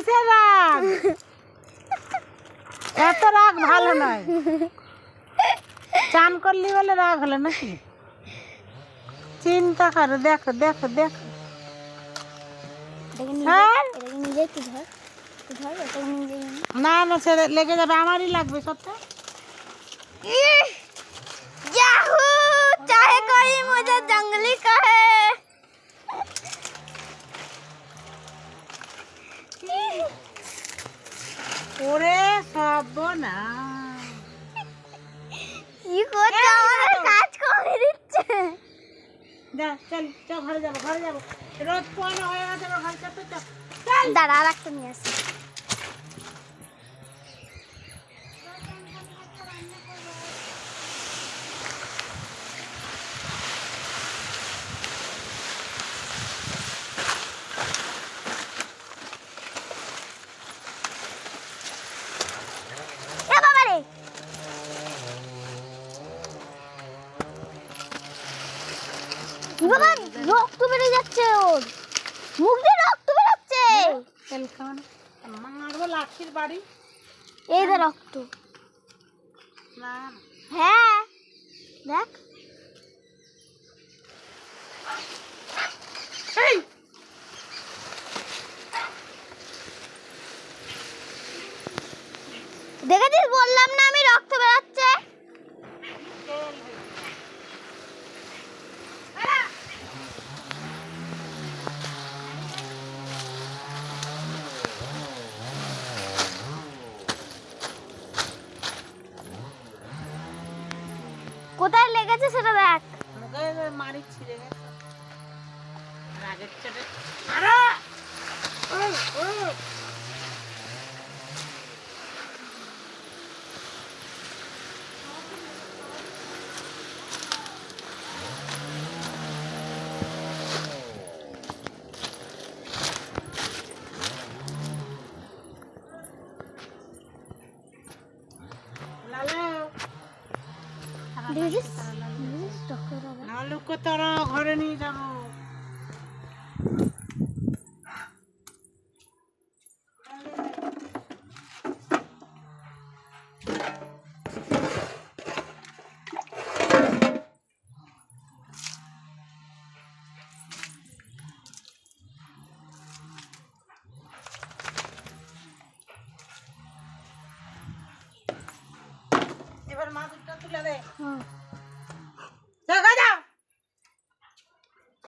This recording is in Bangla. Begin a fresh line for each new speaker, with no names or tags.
কিসের রাগ? এত রাগ ভালো নয়। চান করলি বলে রাগ হলো নাকি? চিন্তা করো, দেখো দেখো দেখো। না না, সে লেগে যাবে, আমারই লাগবে সবটা।
चाहे कोई मुझे जंगली कहे।
ওরে সর্বনা,
কি করছে? আমার কাজ করে দিচ্ছে।
যা চল চল, ঘরে যাবো ঘরে যাবো, রোদ পোয়ানো হয়ে গেছে, ঘরে চল চল চল।
দাঁড়া, আর একটা নিয়ে আসি। বাবা, রক্ত বেরিয়ে যাচ্ছে, ওর মুখ দিয়ে রক্ত বেরোচ্ছে।
তেল খাওয়ানো মারবো লাঠির বাড়ি।
এই যে রক্ত।
না
হ্যাঁ দেখ,
এই
দেখেছিস? বললাম না আমি, রক্ত বেরোচ্ছে। কোথায় লেগেছে সেটা দেখ।
মারি ছিঁড়ে গেছে রাগের চোটে।
দেখেছিস?
না লুকো, তোর ঘরে নিয়ে যাবো।